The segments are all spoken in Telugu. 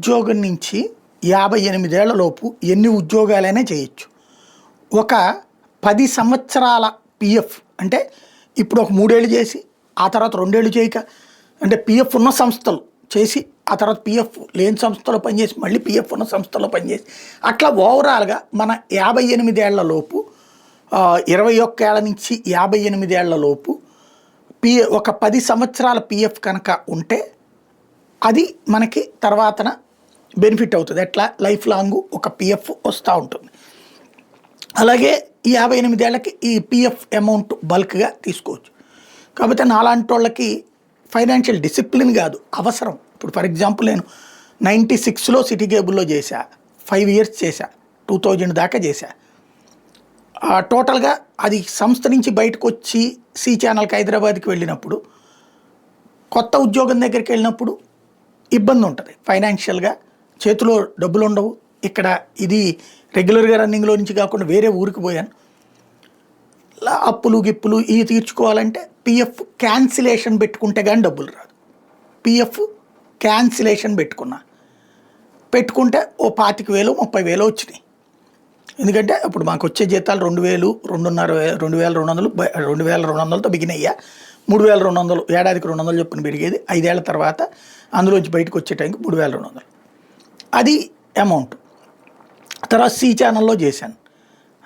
ఉద్యోగం నుంచి 58 ఏళ్ల లోపు ఎన్ని ఉద్యోగాలైనా చేయొచ్చు. ఒక 10 సంవత్సరాల పిఎఫ్ అంటే ఇప్పుడు ఒక 3 ఏళ్ళు చేసి ఆ తర్వాత 2 ఏళ్ళు చేయక, అంటే పిఎఫ్ ఉన్న సంస్థలు చేసి ఆ తర్వాత పిఎఫ్ లేని సంస్థలో పనిచేసి మళ్ళీ పిఎఫ్ ఉన్న సంస్థలో పనిచేసి అట్లా ఓవరాల్గా మన 58 ఏళ్ల లోపు 21 ఏళ్ల నుంచి 58 ఏళ్ల లోపు ఒక 10 సంవత్సరాల పిఎఫ్ కనుక ఉంటే అది మనకి తర్వాతన బెనిఫిట్ అవుతుంది. ఎట్లా లైఫ్ లాంగ్ ఒక పిఎఫ్ వస్తూ ఉంటుంది. అలాగే ఈ 58 ఏళ్ళకి ఈ పిఎఫ్ అమౌంట్ బల్క్గా తీసుకోవచ్చు. కాకపోతే నాలాంటి వాళ్ళకి ఫైనాన్షియల్ డిసిప్లిన్ కాదు, అవసరం. ఇప్పుడు ఫర్ ఎగ్జాంపుల్ నేను 96లో సిటీ కేబుల్లో చేశా, 5 ఇయర్స్ చేశా, 2000 దాకా చేశా. టోటల్గా అది సంస్థ నుంచి బయటకు వచ్చి సి ఛానల్కి హైదరాబాద్కి వెళ్ళినప్పుడు, కొత్త ఉద్యోగం దగ్గరికి వెళ్ళినప్పుడు ఇబ్బంది ఉంటుంది ఫైనాన్షియల్గా. చేతిలో డబ్బులు ఉండవు. ఇక్కడ ఇది రెగ్యులర్గా రన్నింగ్లో నుంచి కాకుండా వేరే ఊరికి పోయాను. అప్పులు గిప్పులు ఇవి తీర్చుకోవాలంటే పిఎఫ్ క్యాన్సిలేషన్ పెట్టుకుంటే కానీ డబ్బులు రాదు. పిఎఫ్ క్యాన్సిలేషన్ పెట్టుకుంటే ఓ 25,000 30,000 వచ్చినాయి. ఎందుకంటే అప్పుడు మాకు వచ్చే జీతాలు 2,000 2,500 2,200తో బిగినయ్యా. 3,200 ఏడాదికి 200 చొప్పున పెరిగేది. 5 ఏళ్ల తర్వాత అందులోంచి బయటకు వచ్చే టైంకి 3,200 అది అమౌంట్. తర్వాత సి ఛానల్లో చేశాను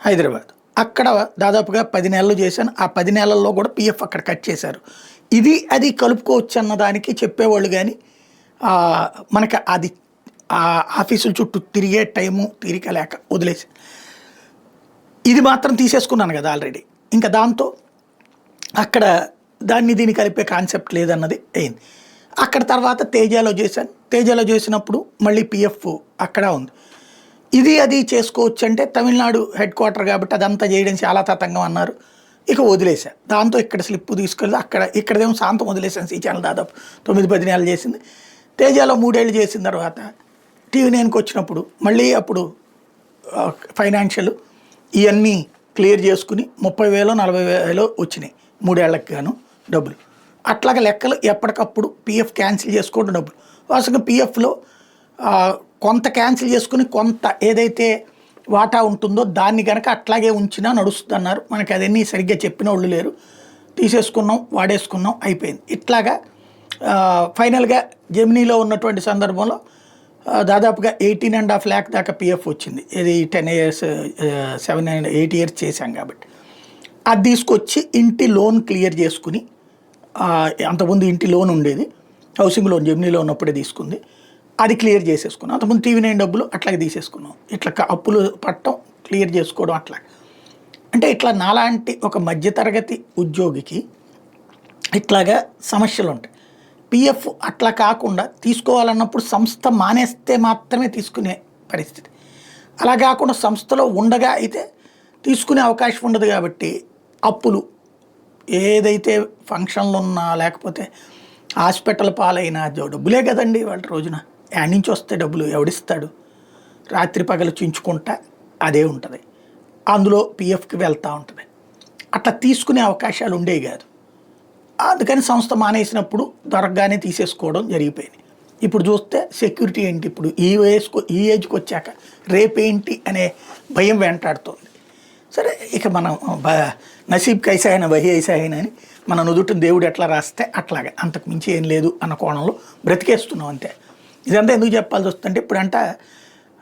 హైదరాబాద్. అక్కడ దాదాపుగా 10 నెలలు చేశాను. ఆ 10 నెలల్లో కూడా పిఎఫ్ అక్కడ కట్ చేశారు. ఇది అది కలుపుకోవచ్చు అన్నదానికి చెప్పేవాళ్ళు, కానీ మనకి అది ఆఫీసుల చుట్టూ తిరిగే టైము తీరిక లేక వదిలేసి ఇది మాత్రం తీసేసుకున్నాను కదా ఆల్రెడీ. ఇంకా దాంతో అక్కడ దీన్ని కలిపే కాన్సెప్ట్ లేదన్నది అయింది. అక్కడ తర్వాత తేజాలో చేశాను. తేజాలో చేసినప్పుడు మళ్ళీ పిఎఫ్ అక్కడ ఉంది. ఇది అది చేసుకోవచ్చు అంటే తమిళనాడు హెడ్ క్వార్టర్ కాబట్టి అదంతా చేయడం చాలా తతంగం అన్నారు. ఇక వదిలేసా. దాంతో ఇక్కడ స్లిప్ తీసుకెళ్ళి ఇక్కడదేమో శాంతం వదిలేసాను. సి ఛానల్ దాదాపు 9-10 నెలలు చేసింది. తేజాలో 3 ఏళ్ళు చేసిన తర్వాత TV9కి వచ్చినప్పుడు మళ్ళీ అప్పుడు ఫైనాన్షియల్ ఇవన్నీ క్లియర్ చేసుకుని 30,000 40,000 వచ్చినాయి 3 ఏళ్ళకి గాను డబ్బులు. అట్లాగే లెక్కలు ఎప్పటికప్పుడు పిఎఫ్ క్యాన్సిల్ చేసుకోవడం డబ్బులు. వాస్తవంగా పిఎఫ్లో కొంత క్యాన్సిల్ చేసుకుని కొంత ఏదైతే వాటా ఉంటుందో దాన్ని కనుక అట్లాగే ఉంచినా నడుస్తుంది అన్నారు. మనకి అదన్నీ సరిగ్గా చెప్పిన వాళ్ళు లేరు. తీసేసుకున్నాం, వాడేసుకున్నాం, అయిపోయింది. ఇట్లాగా ఫైనల్గా జెమినీలో ఉన్నటువంటి సందర్భంలో దాదాపుగా 18.5 lakh దాకా పిఎఫ్ వచ్చింది. ఇది 10 years 7-8 years చేశాం కాబట్టి. అది తీసుకొచ్చి ఇంటి లోన్ క్లియర్ చేసుకుని, అంతకుముందు ఇంటి లోన్ ఉండేది, హౌసింగ్ లోన్ జెమినీలో ఉన్నప్పుడే తీసుకుంది, అది క్లియర్ చేసేసుకున్నాం. అంతకుముందు TV9 డబ్బులు అట్లాగే తీసేసుకున్నాం. ఇట్లా అప్పులు పట్టడం క్లియర్ చేసుకోవడం అట్లా. అంటే ఇట్లా నాలాంటి ఒక మధ్యతరగతి ఉద్యోగికి ఇట్లాగా సమస్యలు ఉంటాయి. పిఎఫ్ అట్లా కాకుండా తీసుకోవాలన్నప్పుడు సంస్థ మానేస్తే మాత్రమే తీసుకునే పరిస్థితి. అలా కాకుండా సంస్థలో ఉండగా అయితే తీసుకునే అవకాశం ఉండదు. కాబట్టి అప్పులు ఏదైతే ఫంక్షన్లు ఉన్నా లేకపోతే హాస్పిటల్ పాలైనా డబ్బులే కదండి వాళ్ళ రోజున. యాడ్ నుంచి వస్తే డబ్బులు ఎవడిస్తాడు? రాత్రి పగలు చించుకుంటా అదే ఉంటుంది. అందులో పిఎఫ్కి వెళ్తూ ఉంటుంది. అట్లా తీసుకునే అవకాశాలు ఉండేవి కాదు. అందుకని సంస్థ మానేసినప్పుడు దొరకగానే తీసేసుకోవడం జరిగిపోయింది. ఇప్పుడు చూస్తే సెక్యూరిటీ ఏంటి? ఇప్పుడు ఈ ఏజ్కి వచ్చాక రేపేంటి అనే భయం వెంటాడుతుంది. సరే, ఇక మనం నసీబ్ కైసాయిన వహి ఐసాయిన అని మన నుదుటిని దేవుడు ఎట్లా రాస్తే అట్లాగా, అంతకు మించి ఏం లేదు అన్న కోణంలో బ్రతికేస్తున్నాం అంతే. ఇదంతా ఎందుకు చెప్పాల్సి వస్తుందంటే ఇప్పుడంట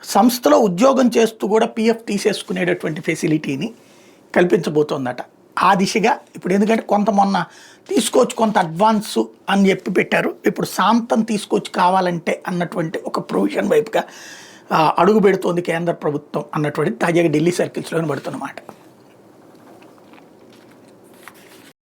సంస్థలో ఉద్యోగం చేస్తూ కూడా పిఎఫ్ తీసేసుకునేటటువంటి ఫెసిలిటీని కల్పించబోతోందట. ఆ దిశగా ఇప్పుడు, ఎందుకంటే మొన్న తీసుకోవచ్చు కొంత అడ్వాన్స్ అని చెప్పి పెట్టారు. ఇప్పుడు శాంతం తీసుకొచ్చి కావాలంటే అన్నటువంటి ఒక ప్రొవిజన్ వైపుగా అడుగు పెడుతోంది కేంద్ర ప్రభుత్వం అన్నటువంటి తాజాగా ఢిల్లీ సర్కిల్స్లోనే పడుతున్నమాట.